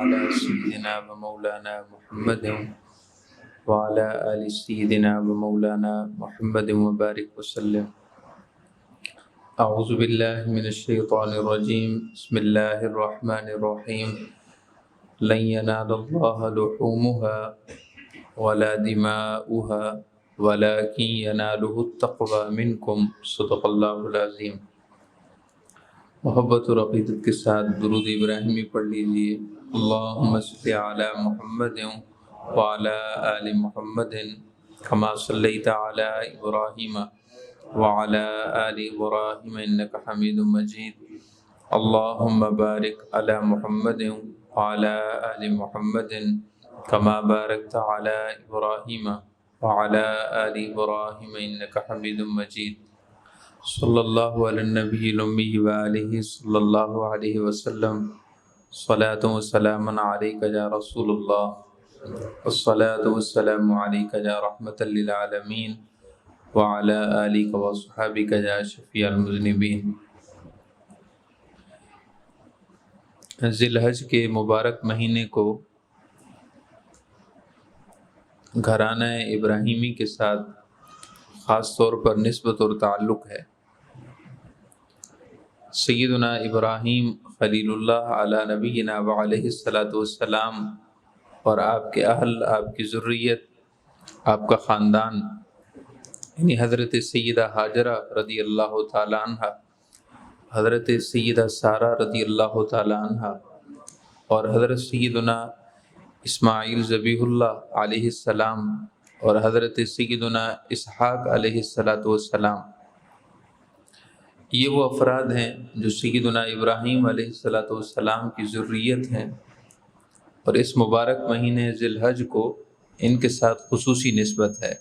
على سيدنا ومولانا محمد وعلى آل سيدنا ومولانا محمد وبارك وسلم. اعوذ باللہ من الشیطان الرجیم. بسم اللہ الرحمن الرحیم. لن ينال اللہ لحومها ولا دماؤها ولكن يناله التقوى منكم. صدق اللہ العظیم. محبت اور عقیدت کے ساتھ درود ابراہیمی پڑھ لیجیے. اللہم صلی علی محمد وعلی آل محمد کما صلیت علی ابراہیم وعلی آل ابراہیم انک حمید مجید. اللہم بارک علی محمد وعلی آل محمد کما بارکت علی ابراہیم وعلی آل ابراہیم انک حمید مجید. صلی اللہ علی النبی الامی وآلہ صلی اللہ علیہ وسلم. صلاۃ و سلام علیک یا رسول اللہ والصلاۃ والسلام علیک یا رحمۃ للعالمین وعلی آلک وصحابک یا شفیع المذنبین. ذی الحج کے مبارک مہینے کو گھرانہ ابراہیمی کے ساتھ خاص طور پر نسبت اور تعلق ہے. سیدنا ابراہیم خلیل اللہ علی نبینا وعلیہ الصلاۃ والسلام اور آپ کے اہل، آپ کی ذریت، آپ کا خاندان، یعنی حضرت سیدہ ہاجرہ رضی اللہ تعالی عنہ، حضرت سیدہ سارہ رضی اللہ تعالی عنہ اور حضرت سیدنا اسماعیل ذبیح اللہ علیہ السلام اور حضرت سیدنا اسحاق علیہ السلام، یہ وہ افراد ہیں جو سیدنا ابراہیم علیہ السلام کی ذریت ہیں، اور اس مبارک مہینے ذی الحج کو ان کے ساتھ خصوصی نسبت ہے.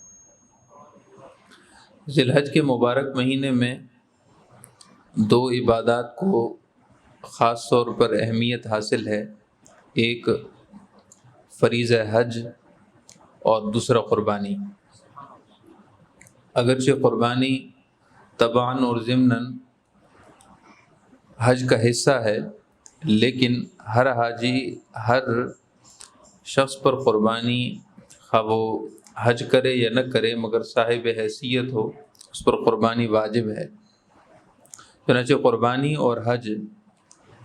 ذی الحج کے مبارک مہینے میں دو عبادات کو خاص طور پر اہمیت حاصل ہے. ایک فریضہ حج اور دوسرا قربانی. اگرچہ قربانی طبعاً اور ضمناً حج کا حصہ ہے، لیکن ہر حاجی، ہر شخص پر قربانی، خواہ وہ حج کرے یا نہ کرے مگر صاحب حیثیت ہو، اس پر قربانی واجب ہے. چنانچہ قربانی اور حج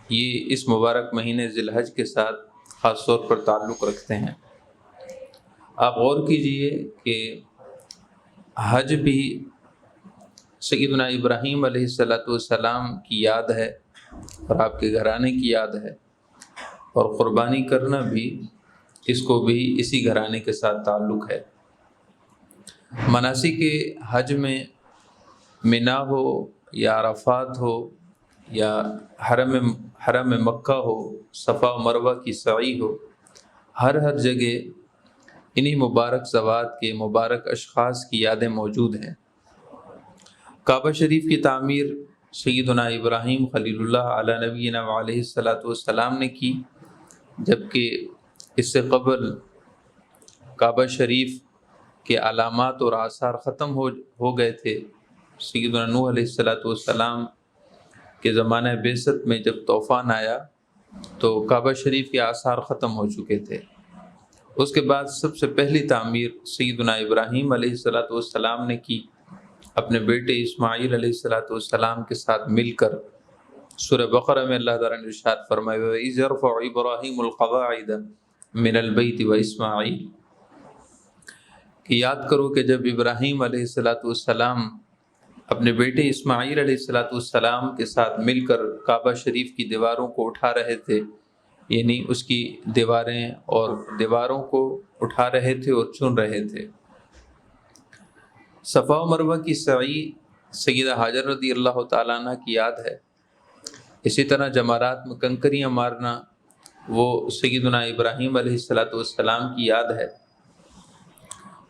یہ اس مبارک مہینے ذی الحج کے ساتھ خاص طور پر تعلق رکھتے ہیں. آپ غور کیجئے کہ حج بھی سیدنا ابراہیم علیہ السلام کی یاد ہے اور آپ کے گھرانے کی یاد ہے، اور قربانی کرنا بھی اس کو بھی اسی گھرانے کے ساتھ تعلق ہے. مناسک حج میں منا ہو یا عرفات ہو یا حرم مکہ ہو، صفا و مروہ کی سعی ہو، ہر جگہ انہی مبارک ذوات کے مبارک اشخاص کی یادیں موجود ہیں. کعبہ شریف کی تعمیر سیدنا ابراہیم خلیل اللہ علی نبینا وعلیہ السلام نے کی، جبکہ اس سے قبل کعبہ شریف کے علامات اور آثار ختم ہو گئے تھے. سیدنا نوح علیہ السلام کے زمانہ بعثت میں جب طوفان آیا تو کعبہ شریف کے آثار ختم ہو چکے تھے. اس کے بعد سب سے پہلی تعمیر سیدنا ابراہیم علیہ السلام نے کی، اپنے بیٹے اسماعیل علیہ السلام کے ساتھ مل کر. سورہ بقرہ میں اللہ تعالیٰ نے ارشاد فرمایا وَإِذْ يَرْفَعُ إِبْرَاهِيمُ الْقَوَاعِدَ مِنَ الْبَيْتِ وَإِسْمَاعِيلُ، کہ یاد کرو کہ جب ابراہیم علیہ السلام اپنے بیٹے اسماعیل علیہ السلام کے ساتھ مل کر کعبہ شریف کی دیواروں کو اٹھا رہے تھے، یعنی اس کی دیواروں کو اٹھا رہے تھے اور چن رہے تھے. صفا و مروہ کی سعی سیدہ ہاجر رضی اللہ تعالیٰ عنہ کی یاد ہے. اسی طرح جمرات میں کنکریاں مارنا وہ سیدنا ابراہیم علیہ السلام کی یاد ہے.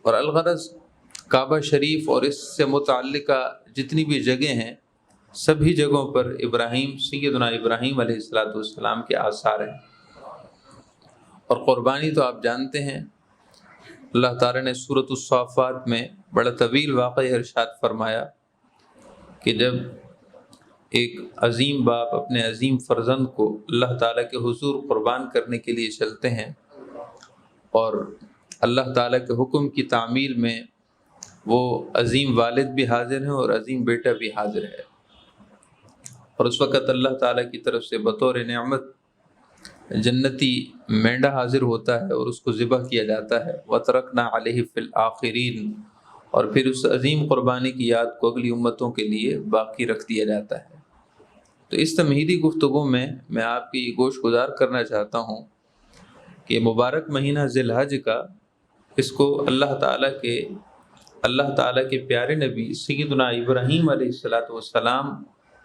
اور الغرض کعبہ شریف اور اس سے متعلقہ جتنی بھی جگہیں ہیں، سبھی جگہوں پر سیدنا ابراہیم علیہ السلام کے آثار ہیں. اور قربانی تو آپ جانتے ہیں، اللہ تعالیٰ نے سورۃ الصافات میں بڑا طویل واقعہ ارشاد فرمایا کہ جب ایک عظیم باپ اپنے عظیم فرزند کو اللہ تعالیٰ کے حضور قربان کرنے کے لیے چلتے ہیں، اور اللہ تعالیٰ کے حکم کی تعمیل میں وہ عظیم والد بھی حاضر ہیں اور عظیم بیٹا بھی حاضر ہے، اور اس وقت اللہ تعالیٰ کی طرف سے بطور نعمت جنتی مینڈا حاضر ہوتا ہے اور اس کو ذبح کیا جاتا ہے، وَتَرَكْنَا عَلَيْهِ فِي الْآخِرِينَ، اور پھر اس عظیم قربانی کی یاد کو اگلی امتوں کے لیے باقی رکھ دیا جاتا ہے۔ تو اس تمہیدی گفتگو میں آپ کی گوش گزار کرنا چاہتا ہوں کہ مبارک مہینہ ذی الحج کا، اس کو اللہ تعالیٰ کے پیارے نبی سیدنا ابراہیم علیہ السلام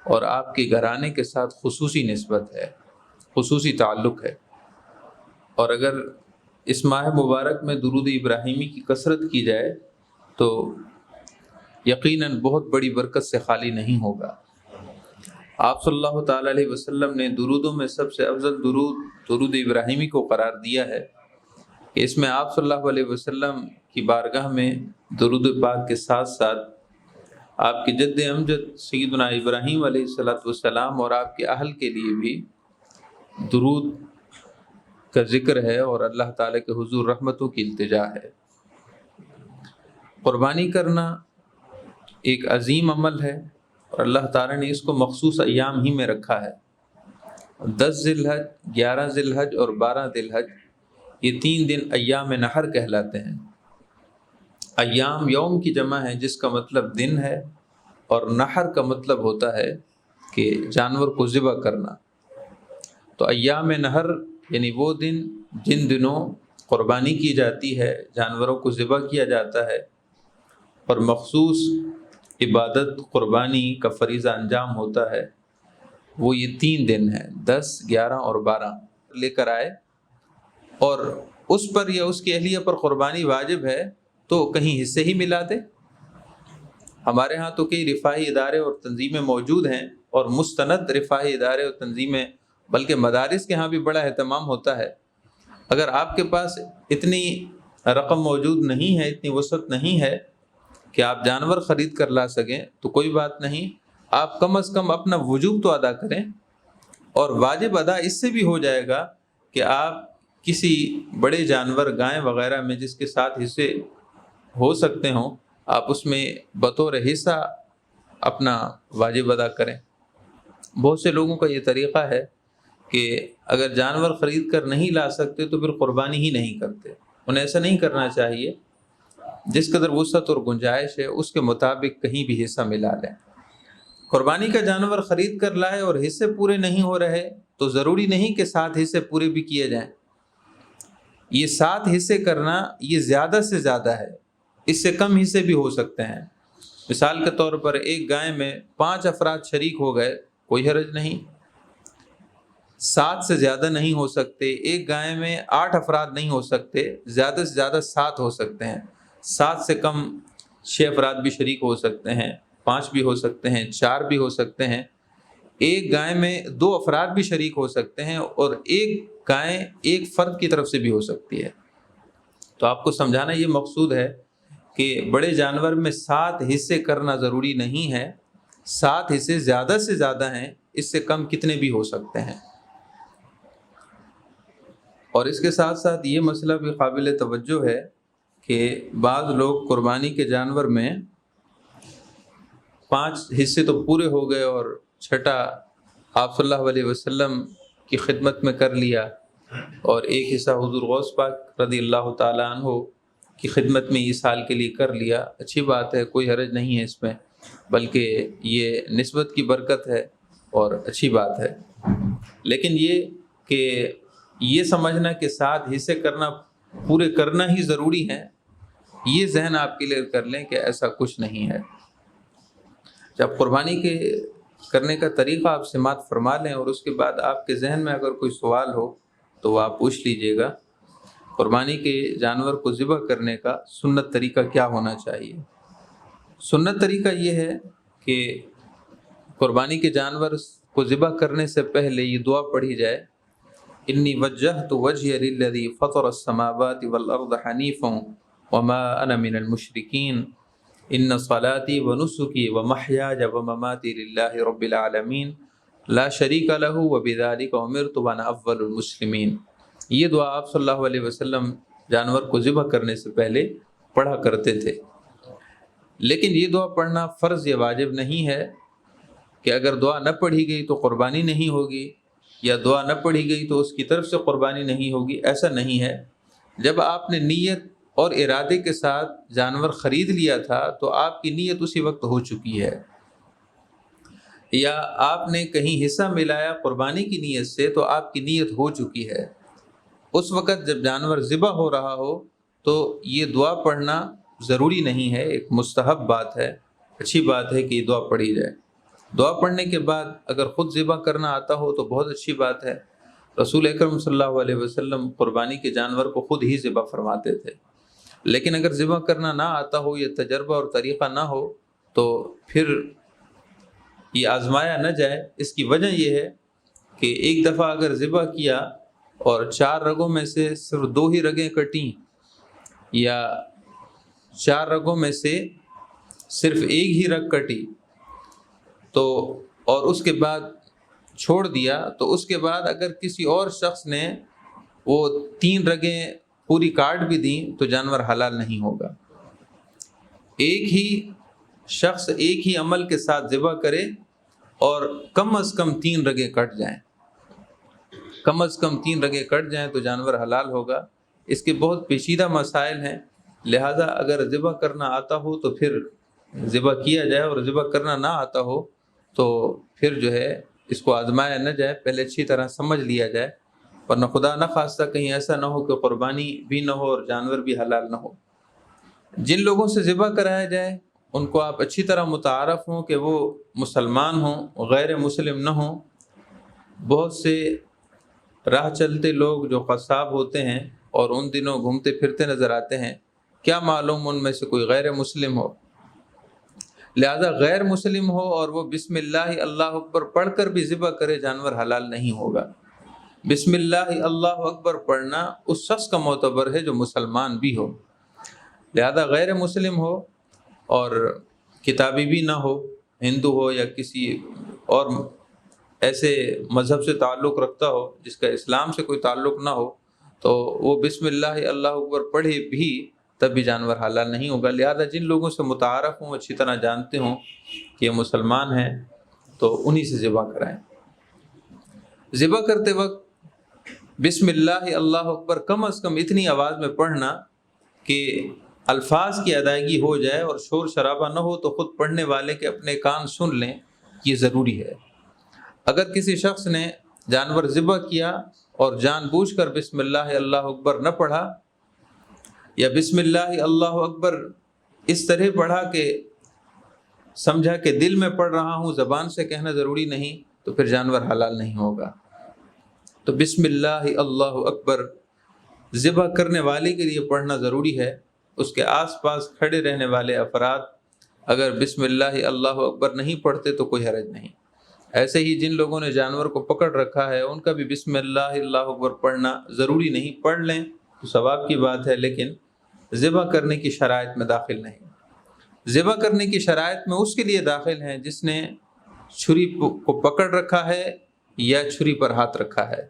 اور آپ کے گھرانے کے ساتھ خصوصی نسبت ہے، خصوصی تعلق ہے، اور اگر اس ماہ مبارک میں درود ابراہیمی کی کثرت کی جائے تو یقیناً بہت بڑی برکت سے خالی نہیں ہوگا۔ آپ صلی اللہ تعالیٰ علیہ وسلم نے درودوں میں سب سے افضل درود ابراہیمی کو قرار دیا ہے کہ اس میں آپ صلی اللہ علیہ وسلم کی بارگاہ میں درود پاک کے ساتھ ساتھ آپ کے جد امجد سیدنا ابراہیم علیہ السلام اور آپ کے اہل کے لیے بھی درود کا ذکر ہے اور اللہ تعالیٰ کے حضور رحمتوں کی التجا ہے۔ قربانی کرنا ایک عظیم عمل ہے اور اللہ تعالیٰ نے اس کو مخصوص ایام ہی میں رکھا ہے۔ 10 ذی الحج، 11 ذی الحج اور 12 ذی الحج، یہ 3 دن ایام نحر کہلاتے ہیں۔ ایام یوم کی جمع ہے جس کا مطلب دن ہے، اور نحر کا مطلب ہوتا ہے کہ جانور کو ذبح کرنا۔ تو ایام نحر یعنی وہ دن جن دنوں قربانی کی جاتی ہے، جانوروں کو ذبح کیا جاتا ہے اور مخصوص عبادت قربانی کا فریضہ انجام ہوتا ہے، وہ یہ 3 دن ہیں، 10، 11 اور 12 لے کر آئے، اور اس پر یا اس کی اہلیہ پر قربانی واجب ہے تو کہیں حصے ہی ملا دے۔ ہمارے ہاں تو کئی رفاہی ادارے اور تنظیمیں موجود ہیں، اور مستند رفاہی ادارے اور تنظیمیں، بلکہ مدارس کے ہاں بھی بڑا اہتمام ہوتا ہے۔ اگر آپ کے پاس اتنی رقم موجود نہیں ہے، اتنی وسعت نہیں ہے کہ آپ جانور خرید کر لا سکیں، تو کوئی بات نہیں، آپ کم از کم اپنا وجوب تو ادا کریں، اور واجب ادا اس سے بھی ہو جائے گا کہ آپ کسی بڑے جانور گائے وغیرہ میں جس کے ساتھ حصے ہو سکتے ہوں، آپ اس میں بطور حصہ اپنا واجب ادا کریں۔ بہت سے لوگوں کا یہ طریقہ ہے کہ اگر جانور خرید کر نہیں لا سکتے تو پھر قربانی ہی نہیں کرتے۔ انہیں ایسا نہیں کرنا چاہیے، جس قدر وسعت اور گنجائش ہے اس کے مطابق کہیں بھی حصہ ملا لیں۔ قربانی کا جانور خرید کر لائے اور حصے پورے نہیں ہو رہے تو ضروری نہیں کہ 7 حصے پورے بھی کیے جائیں۔ یہ 7 حصے کرنا یہ زیادہ سے زیادہ ہے، اس سے کم حصے بھی ہو سکتے ہیں۔ مثال کے طور پر ایک گائے میں 5 افراد شریک ہو گئے، کوئی حرج نہیں۔ 7 سے زیادہ نہیں ہو سکتے، ایک گائے میں 8 افراد نہیں ہو سکتے، زیادہ سے زیادہ 7 ہو سکتے ہیں۔ 7 سے کم 6 افراد بھی شریک ہو سکتے ہیں، 5 بھی ہو سکتے ہیں، 4 بھی ہو سکتے ہیں۔ ایک گائے میں 2 افراد بھی شریک ہو سکتے ہیں، اور ایک گائے ایک فرد کی طرف سے بھی ہو سکتی ہے۔ تو آپ کو سمجھانا یہ مقصود ہے کہ بڑے جانور میں 7 حصے کرنا ضروری نہیں ہے، 7 حصے زیادہ سے زیادہ ہیں، اس سے کم کتنے بھی ہو سکتے ہیں۔ اور اس کے ساتھ ساتھ یہ مسئلہ بھی قابل توجہ ہے کہ بعض لوگ قربانی کے جانور میں 5 حصے تو پورے ہو گئے اور 6 آپ صلی اللہ علیہ وسلم کی خدمت میں کر لیا، اور ایک حصہ حضور غوث پاک رضی اللہ تعالیٰ عنہ کی خدمت میں اس سال کے لیے کر لیا۔ اچھی بات ہے، کوئی حرج نہیں ہے اس میں، بلکہ یہ نسبت کی برکت ہے اور اچھی بات ہے۔ لیکن یہ کہ یہ سمجھنا کہ 7 حصے کرنا پورے کرنا ہی ضروری ہے، یہ ذہن آپ کلیئر کر لیں کہ ایسا کچھ نہیں ہے۔ جب قربانی کے کرنے کا طریقہ آپ سماعت فرما لیں، اور اس کے بعد آپ کے ذہن میں اگر کوئی سوال ہو تو وہ آپ پوچھ لیجئے گا۔ قربانی کے جانور کو ذبح کرنے کا سنت طریقہ کیا ہونا چاہیے؟ سنت طریقہ یہ ہے کہ قربانی کے جانور کو ذبح کرنے سے پہلے یہ دعا پڑھی جائے، انی وجہت وجہی للذی فطر السماوات والارض حنیفا وما انا من المشرکین، ان صلاتی و نسکی و محیاج و مماتی للہ رب العالمین لا شریک لہ و بذالک امرت وانا اول المسلمین۔ یہ دعا آپ صلی اللہ علیہ وسلم جانور کو ذبح کرنے سے پہلے پڑھا کرتے تھے۔ لیکن یہ دعا پڑھنا فرض یا واجب نہیں ہے کہ اگر دعا نہ پڑھی گئی تو قربانی نہیں ہوگی، یا دعا نہ پڑھی گئی تو اس کی طرف سے قربانی نہیں ہوگی، ایسا نہیں ہے۔ جب آپ نے نیت اور ارادے کے ساتھ جانور خرید لیا تھا تو آپ کی نیت اسی وقت ہو چکی ہے، یا آپ نے کہیں حصہ ملایا قربانی کی نیت سے تو آپ کی نیت ہو چکی ہے۔ اس وقت جب جانور ذبح ہو رہا ہو تو یہ دعا پڑھنا ضروری نہیں ہے، ایک مستحب بات ہے، اچھی بات ہے کہ یہ دعا پڑھی جائے۔ دعا پڑھنے کے بعد اگر خود ذبح کرنا آتا ہو تو بہت اچھی بات ہے۔ رسول اکرم صلی اللہ علیہ وسلم قربانی کے جانور کو خود ہی ذبح فرماتے تھے۔ لیکن اگر ذبح کرنا نہ آتا ہو یا تجربہ اور طریقہ نہ ہو تو پھر یہ آزمایا نہ جائے۔ اس کی وجہ یہ ہے کہ ایک دفعہ اگر ذبح کیا اور 4 رگوں میں سے صرف 2 ہی رگیں کٹیں، یا 4 رگوں میں سے صرف 1 ہی رگ کٹی تو اور اس کے بعد چھوڑ دیا، تو اس کے بعد اگر کسی اور شخص نے وہ 3 رگیں پوری کاٹ بھی دیں تو جانور حلال نہیں ہوگا۔ ایک ہی شخص ایک ہی عمل کے ساتھ ذبح کرے اور کم از کم 3 رگیں کٹ جائیں، کم از کم 3 رگیں کٹ جائیں تو جانور حلال ہوگا۔ اس کے بہت پیچیدہ مسائل ہیں، لہذا اگر ذبح کرنا آتا ہو تو پھر ذبح کیا جائے، اور ذبح کرنا نہ آتا ہو تو پھر جو ہے اس کو آزمایا نہ جائے، پہلے اچھی طرح سمجھ لیا جائے، ورنہ خدا نہ خواستہ کہیں ایسا نہ ہو کہ قربانی بھی نہ ہو اور جانور بھی حلال نہ ہو۔ جن لوگوں سے ذبح کرایا جائے ان کو آپ اچھی طرح متعارف ہوں کہ وہ مسلمان ہوں، غیر مسلم نہ ہوں۔ بہت سے راہ چلتے لوگ جو قصاب ہوتے ہیں اور ان دنوں گھومتے پھرتے نظر آتے ہیں، کیا معلوم ان میں سے کوئی غیر مسلم ہو، لہذا غیر مسلم ہو اور وہ بسم اللہ اللہ اکبر پڑھ کر بھی ذبح کرے، جانور حلال نہیں ہوگا۔ بسم اللہ اللہ اکبر پڑھنا اس شخص کا معتبر ہے جو مسلمان بھی ہو، لہذا غیر مسلم ہو اور کتابی بھی نہ ہو، ہندو ہو یا کسی اور ایسے مذہب سے تعلق رکھتا ہو جس کا اسلام سے کوئی تعلق نہ ہو، تو وہ بسم اللہ اللہ اکبر پڑھے بھی تب بھی جانور حلال نہیں ہوگا۔ لہذا جن لوگوں سے متعارف ہوں، اچھی طرح جانتے ہوں کہ یہ مسلمان ہیں، تو انہی سے ذبح کرائیں۔ ذبح کرتے وقت بسم اللہ اللہ اکبر کم از کم اتنی آواز میں پڑھنا کہ الفاظ کی ادائیگی ہو جائے اور شور شرابہ نہ ہو، تو خود پڑھنے والے کے اپنے کان سن لیں، یہ ضروری ہے۔ اگر کسی شخص نے جانور ذبح کیا اور جان بوجھ کر بسم اللہ اللہ اکبر نہ پڑھا، یا بسم اللہ اللہ اکبر اس طرح پڑھا کہ سمجھا کہ دل میں پڑھ رہا ہوں، زبان سے کہنا ضروری نہیں، تو پھر جانور حلال نہیں ہوگا۔ تو بسم اللہ اللہ اکبر ذبح کرنے والے کے لیے پڑھنا ضروری ہے۔ اس کے آس پاس کھڑے رہنے والے افراد اگر بسم اللہ اللہ اکبر نہیں پڑھتے تو کوئی حرج نہیں۔ ایسے ہی جن لوگوں نے جانور کو پکڑ رکھا ہے ان کا بھی بسم اللہ اللہ اکبر پڑھنا ضروری نہیں، پڑھ لیں تو ثواب کی بات ہے، لیکن ذبح کرنے کی شرائط میں داخل نہیں۔ ذبح کرنے کی شرائط میں اس کے لیے داخل ہیں جس نے چھری کو پکڑ رکھا ہے یا چھری پر ہاتھ رکھا ہے،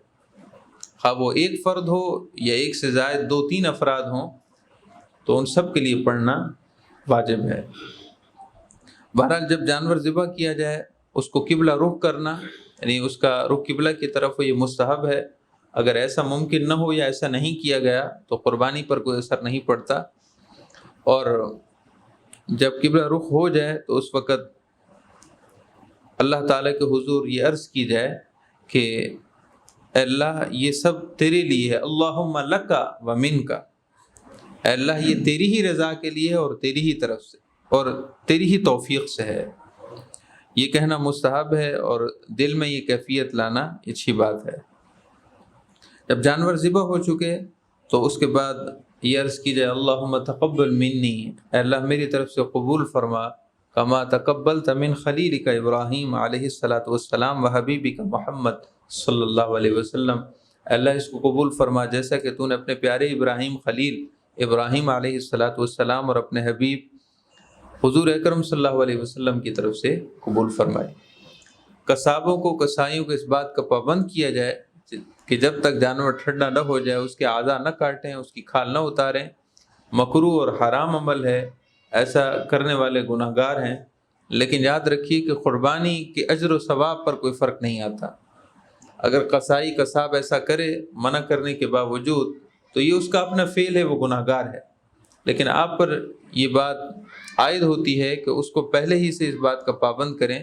خواہ وہ ایک فرد ہو یا ایک سے زائد 2-3 افراد ہوں، تو ان سب کے لیے پڑھنا واجب ہے۔ بہرحال جب جانور ذبح کیا جائے اس کو قبلہ رخ کرنا، یعنی اس کا رخ قبلہ کی طرف ہو، یہ مستحب ہے۔ اگر ایسا ممکن نہ ہو یا ایسا نہیں کیا گیا تو قربانی پر کوئی اثر نہیں پڑتا، اور جب قبلہ رخ ہو جائے تو اس وقت اللہ تعالیٰ کے حضور یہ عرض کی جائے کہ اے اللہ یہ سب تیرے لیے ہے، اللہم لکا و منکا، اے اللہ یہ تیری ہی رضا کے لیے ہے اور تیری ہی طرف سے اور تیری ہی توفیق سے ہے۔ یہ کہنا مستحب ہے اور دل میں یہ کیفیت لانا اچھی بات ہے۔ جب جانور ذبح ہو چکے تو اس کے بعد یہ عرض کی جائے اللہم تقبل منی، اے اللہ میری طرف سے قبول فرما، کما تقبلت من خلیلک ابراہیم علیہ السلام و حبیبک محمد صلی اللہ علیہ وسلم، اے اللہ اس کو قبول فرما جیسا کہ تو نے اپنے پیارے ابراہیم خلیل ابراہیم علیہ السلام اور اپنے حبیب حضور اکرم صلی اللہ علیہ وسلم کی طرف سے قبول فرمائے۔ قصابوں کو، قصائیوں کو اس بات کا پابند کیا جائے کہ جب تک جانور ٹھنڈا نہ ہو جائے اس کے اعضاء نہ کاٹیں، اس کی کھال نہ اتاریں۔ مکروہ اور حرام عمل ہے، ایسا کرنے والے گناہ گار ہیں۔ لیکن یاد رکھیے کہ قربانی کے اجر و ثواب پر کوئی فرق نہیں آتا۔ اگر قصائی قصاب ایسا کرے منع کرنے کے باوجود تو یہ اس کا اپنا فعل ہے، وہ گناہ گار ہے۔ لیکن آپ پر یہ بات عائد ہوتی ہے کہ اس کو پہلے ہی سے اس بات کا پابند کریں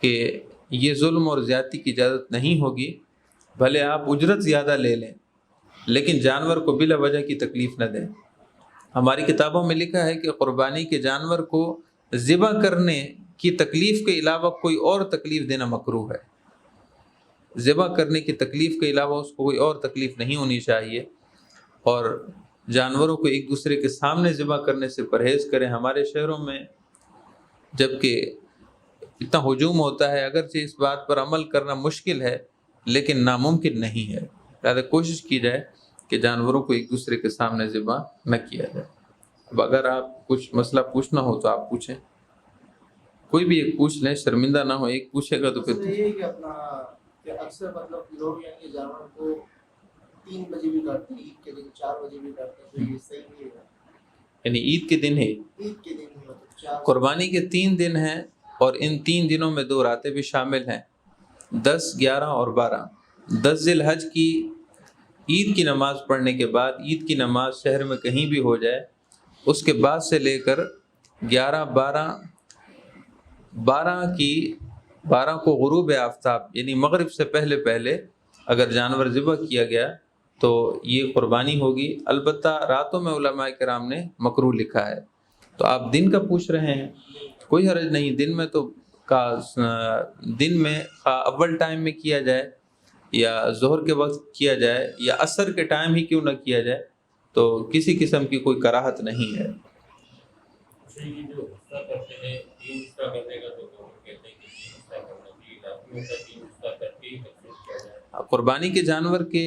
کہ یہ ظلم اور زیادتی کی اجازت نہیں ہوگی، بھلے آپ اجرت زیادہ لے لیں لیکن جانور کو بلا وجہ کی تکلیف نہ دیں۔ ہماری کتابوں میں لکھا ہے کہ قربانی کے جانور کو ذبح کرنے کی تکلیف کے علاوہ کوئی اور تکلیف دینا مکروہ ہے۔ ذبح کرنے کی تکلیف کے علاوہ اس کو کوئی اور تکلیف نہیں ہونی چاہیے، اور جانوروں کو ایک دوسرے کے سامنے ذبح کرنے سے پرہیز کریں۔ ہمارے شہروں میں جب کہ اتنا ہجوم ہوتا ہے، اگرچہ اس بات پر عمل کرنا مشکل ہے لیکن ناممکن نہیں ہے، لہٰذا کوشش کی جائے کہ جانوروں کو ایک دوسرے کے سامنے ذبح نہ کیا جائے۔ اب اگر آپ کچھ مسئلہ پوچھنا ہو تو آپ پوچھیں، کوئی بھی ایک پوچھ لیں، شرمندہ نہ ہو، ایک پوچھے گا تو پھر یہ ہے کہ اپنا کہ اکثر مطلب لوگ یعنی جانور کو 3 بجے بھی کاٹتے ہیں، عید کے دن 4 بجے بھی کاٹتے ہیں، تو یہ صحیح نہیں ہے؟ یعنی عید کے دن ہے، عید کے دن ہی مطلب 4 قربانی کے 3 دن ہیں، اور ان 3 دنوں میں 2 راتیں بھی شامل ہیں، 10، 11 اور 12۔ 10 ذی الحج کی عید کی نماز پڑھنے کے بعد، عید کی نماز شہر میں کہیں بھی ہو جائے، اس کے بعد سے لے کر 11، 12 کو غروب آفتاب یعنی مغرب سے پہلے اگر جانور ذبح کیا گیا تو یہ قربانی ہوگی۔ البتہ راتوں میں علماء کرام نے مکروہ لکھا ہے۔ تو آپ دن کا پوچھ رہے ہیں، کوئی حرج نہیں، دن میں تو دن میں اول ٹائم میں کیا جائے یا ظہر کے وقت کیا جائے یا عصر کے ٹائم ہی کیوں نہ کیا جائے، تو کسی قسم کی کوئی کراہت نہیں ہے۔ قربانی کے جانور کے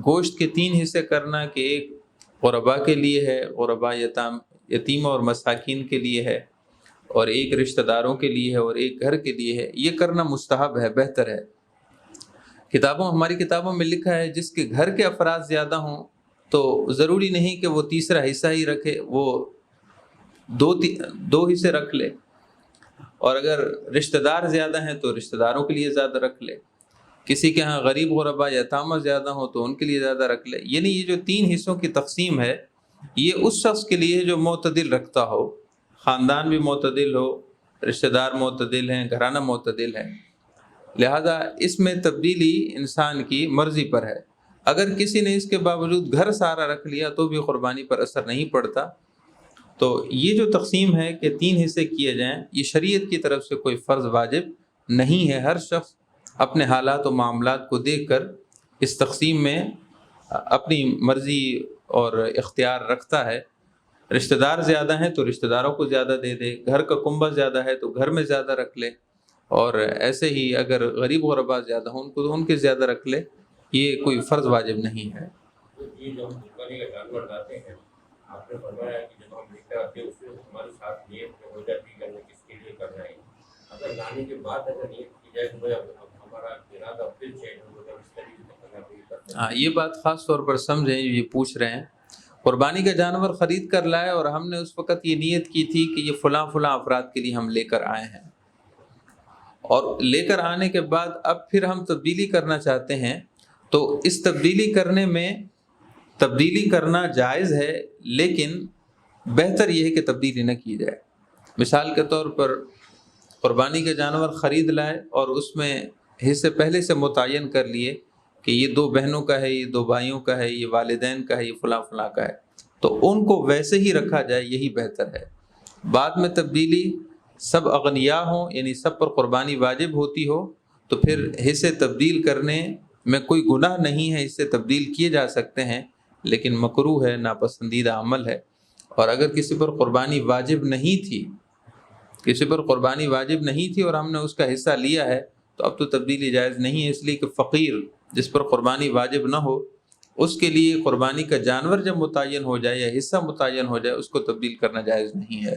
گوشت کے 3 حصے کرنا کہ ایک غربا کے لیے ہے، غربا یتیم اور مساکین کے لیے ہے، اور ایک رشتہ داروں کے لیے ہے، اور ایک گھر کے لیے ہے، یہ کرنا مستحب ہے، بہتر ہے۔ ہماری کتابوں میں لکھا ہے جس کے گھر کے افراد زیادہ ہوں تو ضروری نہیں کہ وہ تیسرا حصہ ہی رکھے، وہ 2 حصے رکھ لے، اور اگر رشتہ دار زیادہ ہیں تو رشتہ داروں کے لیے زیادہ رکھ لے، کسی کے ہاں غریب غربا یتامہ زیادہ ہوں تو ان کے لیے زیادہ رکھ لے۔ یعنی یہ جو 3 حصوں کی تقسیم ہے یہ اس شخص کے لیے جو معتدل رکھتا ہو، خاندان بھی معتدل ہو، رشتہ دار معتدل ہیں، گھرانہ معتدل ہیں، لہذا اس میں تبدیلی انسان کی مرضی پر ہے۔ اگر کسی نے اس کے باوجود گھر سارا رکھ لیا تو بھی قربانی پر اثر نہیں پڑتا۔ تو یہ جو تقسیم ہے کہ 3 حصے کیے جائیں، یہ شریعت کی طرف سے کوئی فرض واجب نہیں ہے۔ ہر شخص اپنے حالات و معاملات کو دیکھ کر اس تقسیم میں اپنی مرضی اور اختیار رکھتا ہے۔ رشتہ دار زیادہ ہیں تو رشتہ داروں کو زیادہ دے دے، گھر کا کنبہ زیادہ ہے تو گھر میں زیادہ رکھ لے، اور ایسے ہی اگر غریب غربا زیادہ ہوں تو ان کے زیادہ رکھ لے، یہ کوئی فرض واجب نہیں ہے۔ یہ جو ہم قربانی کا جانور لاتے ہیں، آپ نے فرمایا کہ جب ہم لے کر آتے ہیں اس میں ہمارے ساتھ نیت ہو جاتی ہے کہ کس کے لیے کرنا ہے۔ اگر لانے کے بعد اگر نیت کی جائے تو ہمارا ارادہ پھر چینج ہو جائے، اس طریقے سے کرنا پڑتا ہے۔ ہاں، یہ بات خاص طور پر سمجھیں، یہ پوچھ رہے ہیں، قربانی کا جانور خرید کر لائے اور ہم نے اس وقت یہ نیت کی تھی کہ یہ فلاں افراد کے لیے ہم لے کر آئے ہیں، اور لے کر آنے کے بعد اب پھر ہم تبدیلی کرنا چاہتے ہیں، تو اس تبدیلی کرنا جائز ہے، لیکن بہتر یہ ہے کہ تبدیلی نہ کی جائے۔ مثال کے طور پر قربانی کے جانور خرید لائے اور اس میں حصے پہلے سے متعین کر لیے کہ یہ 2 بہنوں کا ہے، یہ 2 بھائیوں کا ہے، یہ والدین کا ہے، یہ فلاں کا ہے، تو ان کو ویسے ہی رکھا جائے، یہی بہتر ہے۔ بعد میں تبدیلی سب اغنیاء ہوں، یعنی سب پر قربانی واجب ہوتی ہو، تو پھر حصے تبدیل کرنے میں کوئی گناہ نہیں ہے، حصے تبدیل کیے جا سکتے ہیں، لیکن مکروہ ہے، ناپسندیدہ عمل ہے۔ اور اگر کسی پر قربانی واجب نہیں تھی اور ہم نے اس کا حصہ لیا ہے تو اب تو تبدیلی جائز نہیں ہے، اس لیے کہ فقیر جس پر قربانی واجب نہ ہو اس کے لیے قربانی کا جانور جب متعین ہو جائے یا حصہ متعین ہو جائے، اس کو تبدیل کرنا جائز نہیں ہے۔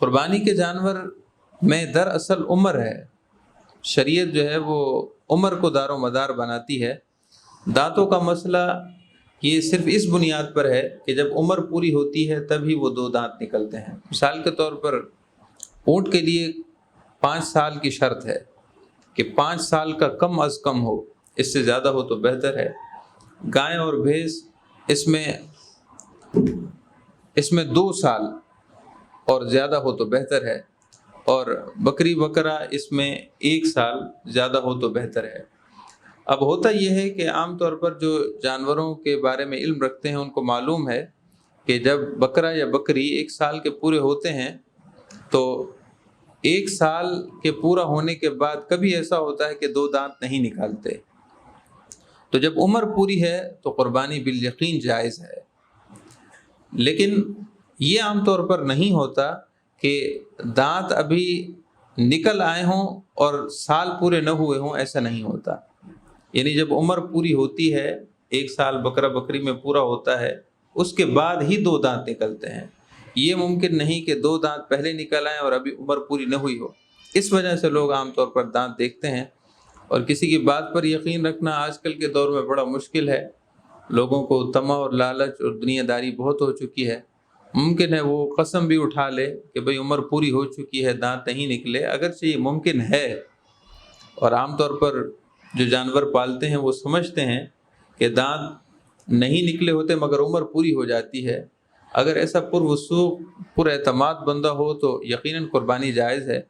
قربانی کے جانور میں دراصل عمر ہے. شریعت جو ہے وہ عمر کو دار و مدار بناتی ہے. دانتوں کا مسئلہ یہ صرف اس بنیاد پر ہے کہ جب عمر پوری ہوتی ہے تبھی وہ 2 دانت نکلتے ہیں. مثال کے طور پر اونٹ کے لیے 5 سال کی شرط ہے کہ 5 سال کا کم از کم ہو، اس سے زیادہ ہو تو بہتر ہے. گائے اور بھینس اس میں 2 سال اور زیادہ ہو تو بہتر ہے، اور بکری بکرا اس میں 1 سال زیادہ ہو تو بہتر ہے. اب ہوتا یہ ہے کہ عام طور پر جو جانوروں کے بارے میں علم رکھتے ہیں ان کو معلوم ہے کہ جب بکرا یا بکری 1 سال کے پورے ہوتے ہیں تو 1 سال کے پورا ہونے کے بعد کبھی ایسا ہوتا ہے کہ 2 دانت نہیں نکالتے. تو جب عمر پوری ہے تو قربانی بالیقین جائز ہے. لیکن یہ عام طور پر نہیں ہوتا کہ دانت ابھی نکل آئے ہوں اور سال پورے نہ ہوئے ہوں، ایسا نہیں ہوتا. یعنی جب عمر پوری ہوتی ہے، 1 سال بکرا بکری میں پورا ہوتا ہے، اس کے بعد ہی 2 دانت نکلتے ہیں. یہ ممکن نہیں کہ 2 دانت پہلے نکل آئیں اور ابھی عمر پوری نہ ہوئی ہو. اس وجہ سے لوگ عام طور پر دانت دیکھتے ہیں. اور کسی کی بات پر یقین رکھنا آج کل کے دور میں بڑا مشکل ہے. لوگوں کو طمع اور لالچ اور دنیا داری بہت ہو چکی ہے. ممکن ہے وہ قسم بھی اٹھا لے کہ بھئی عمر پوری ہو چکی ہے، دانت نہیں نکلے. اگرچہ یہ ممکن ہے، اور عام طور پر جو جانور پالتے ہیں وہ سمجھتے ہیں کہ دانت نہیں نکلے ہوتے مگر عمر پوری ہو جاتی ہے. اگر ایسا پروثوق پر اعتماد بندہ ہو تو یقیناً قربانی جائز ہے.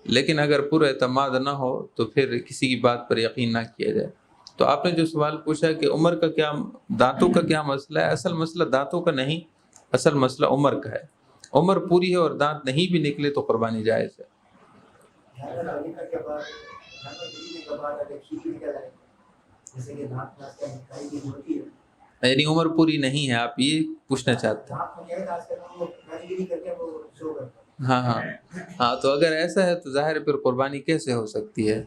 لیکن اگر پر اعتماد نہ ہو تو پھر کسی کی بات پر یقین نہ کیا جائے. تو آپ نے جو سوال پوچھا کہ عمر کا کیا، دانتوں کا کیا مسئلہ ہے، اصل مسئلہ دانتوں کا نہیں، اصل مسئلہ عمر کا ہے. عمر پوری ہے اور دانت نہیں بھی نکلے تو قربانی جائز ہے. جانور عقیقہ کے بعد جانور خریدنے کے بعد اگر کھیتی نکل آئے جیسے کہ دانت کا نکالی کی ہوتی ہے، یعنی عمر پوری نہیں ہے، آپ یہ پوچھنا چاہتے ہیں؟ دانت کو یہ خاص کر وہ کاریگری کر کے وہ شو کرتا ہے. ہاں تو اگر ایسا ہے تو ظاہر ہے پھر قربانی کیسے ہو سکتی ہے؟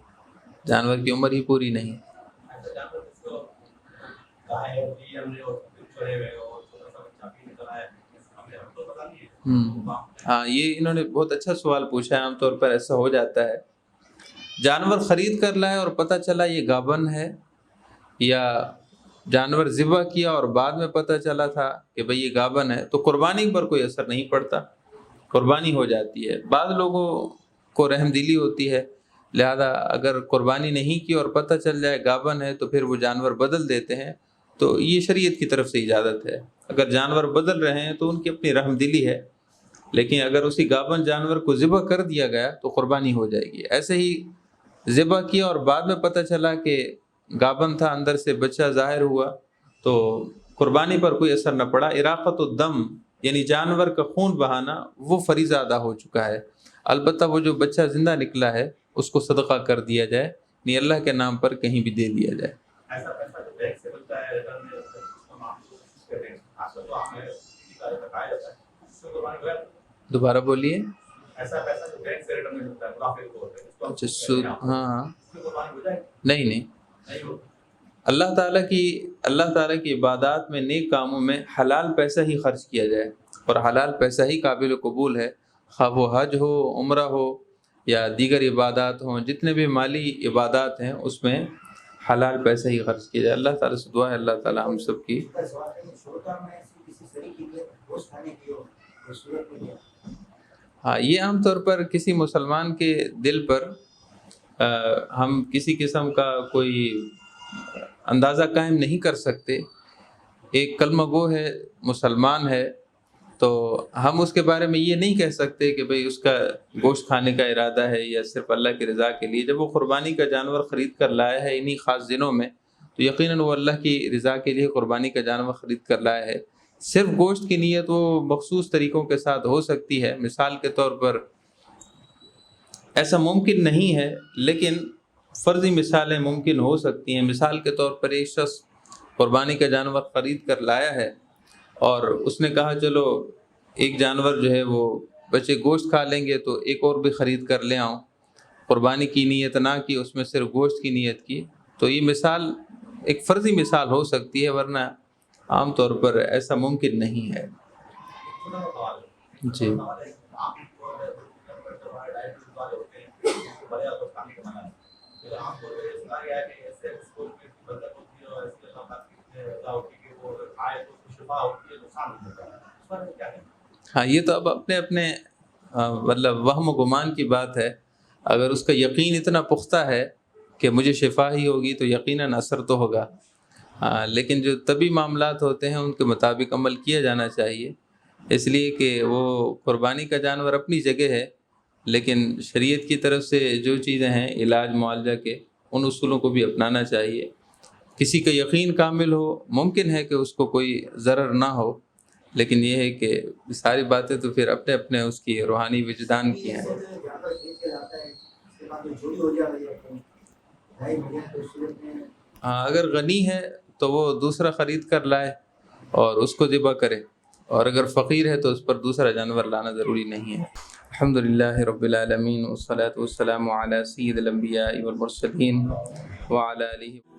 جانور کی عمر ہی پوری نہیں. ہاں یہ انہوں نے بہت اچھا سوال پوچھا ہے. عام طور پر ایسا ہو جاتا ہے، جانور خرید کر لائے اور پتہ چلا یہ گابن ہے، یا جانور ذبح کیا اور بعد میں پتہ چلا تھا کہ بھئی یہ گابن ہے، تو قربانی پر کوئی اثر نہیں پڑتا، قربانی ہو جاتی ہے. بعض لوگوں کو رحم دلی ہوتی ہے، لہذا اگر قربانی نہیں کی اور پتہ چل جائے گابن ہے تو پھر وہ جانور بدل دیتے ہیں. تو یہ شریعت کی طرف سے اجازت ہے. اگر جانور بدل رہے ہیں تو ان کی اپنی رحم دلی ہے، لیکن اگر اسی گابن جانور کو ذبح کر دیا گیا تو قربانی ہو جائے گی. ایسے ہی ذبح کیا اور بعد میں پتہ چلا کہ گابن تھا، اندر سے بچہ ظاہر ہوا، تو قربانی پر کوئی اثر نہ پڑا. اراقۃ الدم یعنی جانور کا خون بہانا وہ فریضہ ادا ہو چکا ہے. البتہ وہ جو بچہ زندہ نکلا ہے اس کو صدقہ کر دیا جائے، نہیں اللہ کے نام پر کہیں بھی دے دیا جائے. ایسا پیسہ جو بینک سے ملتا ہے ریٹرن میں اس کا معاملہ کوشش کریں. آج کل تو ہمیں کسی کا بتایا جاتا ہے اس سے قربانی غیر. دوبارہ بولیے. ایسا پیسہ جو بینک سے ریٹرن میں ملتا ہے منافع کو ہوتا ہے اس کو اچھا سود، ہاں اس سے قربانی ہو جائے نہیں نہیں ہو. اللہ تعالیٰ کی عبادات میں، نیک کاموں میں حلال پیسہ ہی خرچ کیا جائے، اور حلال پیسہ ہی قابل قبول ہے. خواہ وہ حج ہو، عمرہ ہو، یا دیگر عبادات ہوں، جتنے بھی مالی عبادات ہیں اس میں حلال پیسہ ہی خرچ کیا جائے. اللہ تعالیٰ سے دعا ہے اللہ تعالیٰ ہم سب کی. ہاں یہ عام طور پر کسی مسلمان کے دل پر ہم کسی قسم کا کوئی اندازہ قائم نہیں کر سکتے. ایک کلمہ گو ہے، مسلمان ہے، تو ہم اس کے بارے میں یہ نہیں کہہ سکتے کہ بھئی اس کا گوشت کھانے کا ارادہ ہے یا صرف اللہ کی رضا کے لیے. جب وہ قربانی کا جانور خرید کر لایا ہے انہی خاص دنوں میں، تو یقیناً وہ اللہ کی رضا کے لیے قربانی کا جانور خرید کر لایا ہے. صرف گوشت کی نیت وہ مخصوص طریقوں کے ساتھ ہو سکتی ہے. مثال کے طور پر ایسا ممکن نہیں ہے لیکن فرضی مثالیں ممکن ہو سکتی ہیں. مثال کے طور پر ایک شخص قربانی کا جانور خرید کر لایا ہے اور اس نے کہا چلو ایک جانور جو ہے وہ بچے گوشت کھا لیں گے تو ایک اور بھی خرید کر لے آؤں. قربانی کی نیت نہ کی، اس میں صرف گوشت کی نیت کی. تو یہ مثال ایک فرضی مثال ہو سکتی ہے، ورنہ عام طور پر ایسا ممکن نہیں ہے. جی ہاں، یہ تو اب اپنے اپنے مطلب وہم و گمان کی بات ہے. اگر اس کا یقین اتنا پختہ ہے کہ مجھے شفا ہی ہوگی تو یقیناً اثر تو ہوگا. لیکن جو طبی معاملات ہوتے ہیں ان کے مطابق عمل کیا جانا چاہیے، اس لیے کہ وہ قربانی کا جانور اپنی جگہ ہے، لیکن شریعت کی طرف سے جو چیزیں ہیں علاج معالجہ کے، ان اصولوں کو بھی اپنانا چاہیے. کسی کا یقین کامل ہو، ممکن ہے کہ اس کو کوئی ضرر نہ ہو، لیکن یہ ہے کہ ساری باتیں تو پھر اپنے اپنے اس کی روحانی وجدان کی ہیں. اگر غنی ہے تو وہ دوسرا خرید کر لائے اور اس کو ذبح کرے، اور اگر فقیر ہے تو اس پر دوسرا جانور لانا ضروری نہیں ہے. الحمد للہ رب العالمین والصلاة والسلام علی سید الانبیاء والمرسلین وعلی آلہ